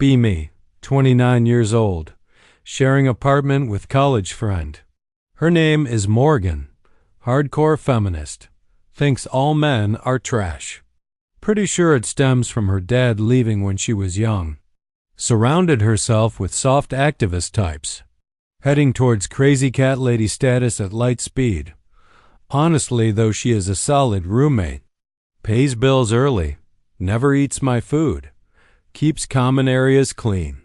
Be me, 29 years old, sharing apartment with college friend. Her name is Morgan, hardcore feminist, thinks all men are trash. Pretty sure it stems from her dad leaving when she was young. Surrounded herself with soft activist types, heading towards crazy cat lady status at light speed. Honestly, though, she is a solid roommate. Pays bills early, never eats my food, keeps common areas clean.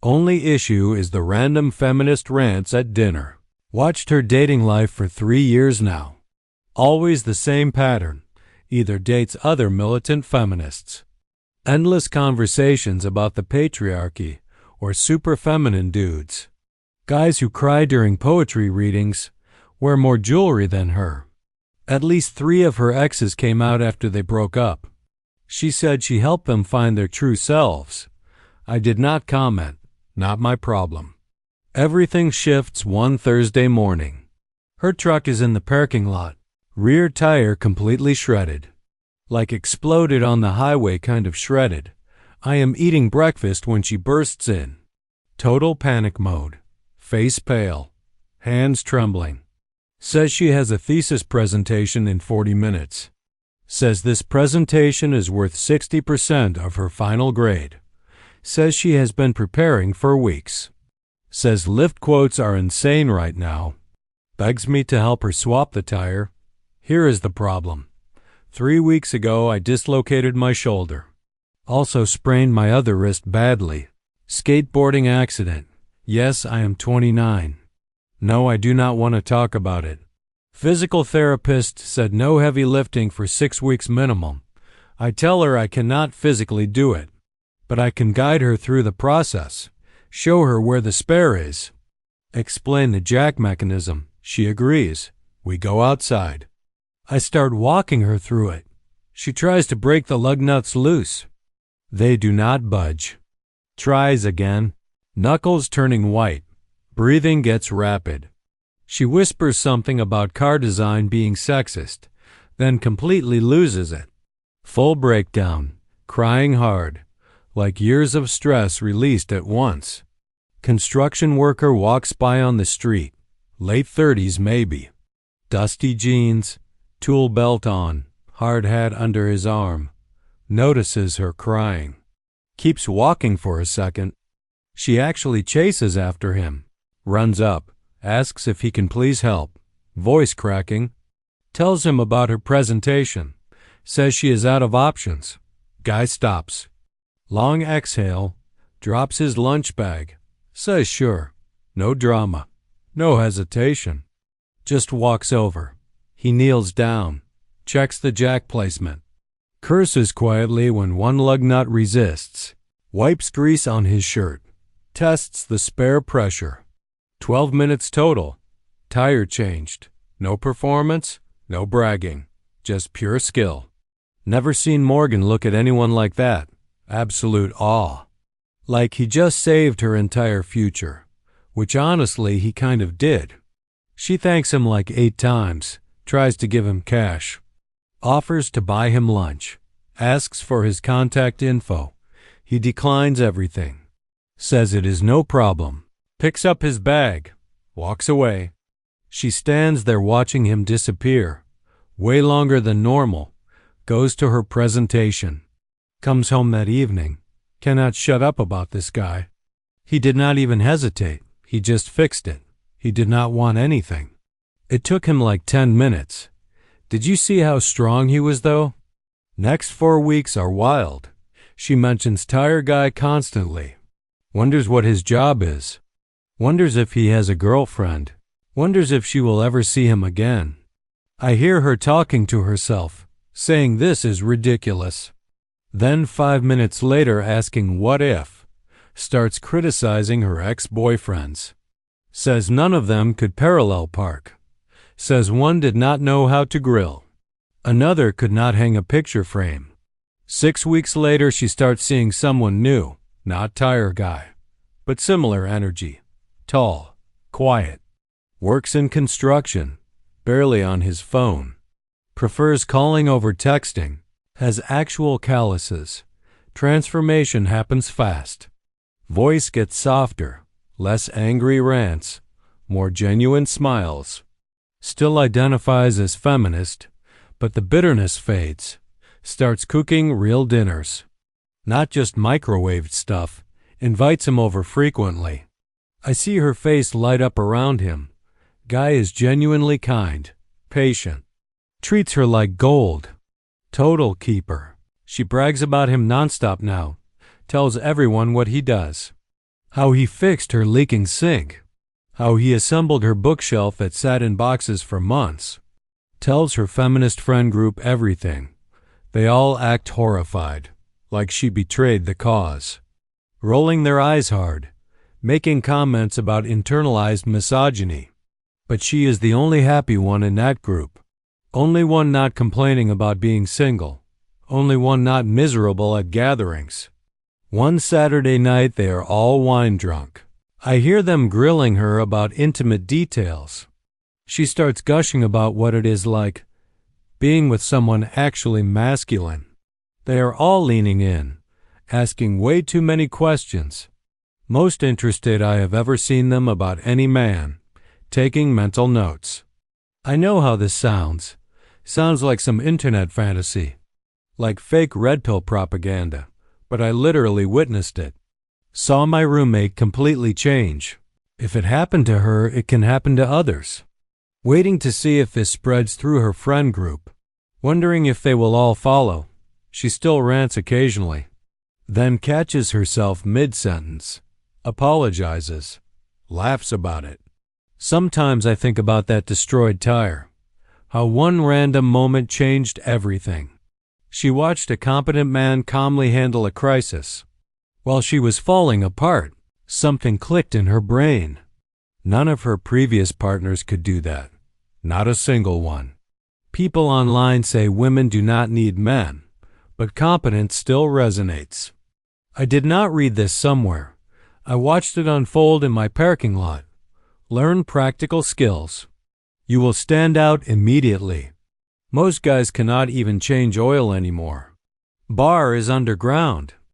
Only issue is the random feminist rants at dinner. Watched her dating life for 3 years now. Always the same pattern. Either dates other militant feminists. Endless conversations about the patriarchy or super feminine dudes. Guys who cry during poetry readings, wear more jewelry than her. At least 3 of her exes came out after they broke up. She said she helped them find their true selves. I did not comment. Not my problem. Everything shifts one Thursday morning. Her truck is in the parking lot. Rear tire completely shredded. Like exploded on the highway kind of shredded. I am eating breakfast when she bursts in. Total panic mode. Face pale. Hands trembling. Says she has a thesis presentation in 40 minutes. Says this presentation is worth 60% of her final grade. Says she has been preparing for weeks. Says lift quotes are insane right now. Begs me to help her swap the tire. Here is the problem. 3 weeks ago I dislocated my shoulder. Also sprained my other wrist badly. Skateboarding accident. Yes, I am 29. No, I do not want to talk about it. Physical therapist said no heavy lifting for 6 weeks minimum. I tell her I cannot physically do it, but I can guide her through the process, show her where the spare is, explain the jack mechanism. She agrees. We go outside. I start walking her through it. She tries to break the lug nuts loose. They do not budge. Tries again. Knuckles turning white. Breathing gets rapid. She whispers something about car design being sexist, then completely loses it. Full breakdown. Crying hard. Like years of stress released at once. Construction worker walks by on the street. Late 30s maybe. Dusty jeans. Tool belt on, hard hat under his arm. Notices her crying. Keeps walking for a second. She actually chases after him. Runs up, asks if he can please help. Voice cracking. Tells him about her presentation. Says she is out of options. Guy stops. Long exhale. Drops his lunch bag. Says sure. No drama. No hesitation. Just walks over. He kneels down, checks the jack placement, curses quietly when one lug nut resists, wipes grease on his shirt, tests the spare pressure. 12 minutes total. Tire changed. No performance, no bragging, just pure skill. Never seen Morgan look at anyone like that. Absolute awe. Like he just saved her entire future, which honestly he kind of did. She thanks him like 8 times. Tries to give him cash. Offers to buy him lunch. Asks for his contact info. He declines everything. Says it is no problem. Picks up his bag. Walks away. She stands there watching him disappear. Way longer than normal. Goes to her presentation. Comes home that evening. Cannot shut up about this guy. He did not even hesitate. He just fixed it. He did not want anything. It took him like 10 minutes. Did you see how strong he was, though? Next 4 weeks are wild. She mentions tire guy constantly. Wonders what his job is. Wonders if he has a girlfriend. Wonders if she will ever see him again. I hear her talking to herself, saying this is ridiculous. Then 5 minutes later asking what if. Starts criticizing her ex-boyfriends. Says none of them could parallel park. Says one did not know how to grill. Another could not hang a picture frame. 6 weeks later she starts seeing someone new, not tire guy, but similar energy. Tall, quiet, works in construction, barely on his phone. Prefers calling over texting, has actual calluses. Transformation happens fast. Voice gets softer, less angry rants, more genuine smiles. Still identifies as feminist, but the bitterness fades. Starts cooking real dinners. Not just microwaved stuff. Invites him over frequently. I see her face light up around him. Guy is genuinely kind, patient. Treats her like gold. Total keeper. She brags about him nonstop now. Tells everyone what he does. How he fixed her leaking sink. How he assembled her bookshelf that sat in boxes for months. Tells her feminist friend group everything. They all act horrified, like she betrayed the cause. Rolling their eyes hard, making comments about internalized misogyny. But she is the only happy one in that group. Only one not complaining about being single. Only one not miserable at gatherings. One Saturday night they are all wine drunk. I hear them grilling her about intimate details. She starts gushing about what it is like being with someone actually masculine. They are all leaning in, asking way too many questions. Most interested I have ever seen them about any man, taking mental notes. I know how this sounds. Sounds like some internet fantasy, like fake red pill propaganda, but I literally witnessed it. Saw my roommate completely change. If it happened to her, it can happen to others. Waiting to see if this spreads through her friend group. Wondering if they will all follow. She still rants occasionally. Then catches herself mid-sentence. Apologizes. Laughs about it. Sometimes I think about that destroyed tire. How one random moment changed everything. She watched a competent man calmly handle a crisis. While she was falling apart, something clicked in her brain. None of her previous partners could do that. Not a single one. People online say women do not need men, but competence still resonates. I did not read this somewhere. I watched it unfold in my parking lot. Learn practical skills. You will stand out immediately. Most guys cannot even change oil anymore. Bar is underground.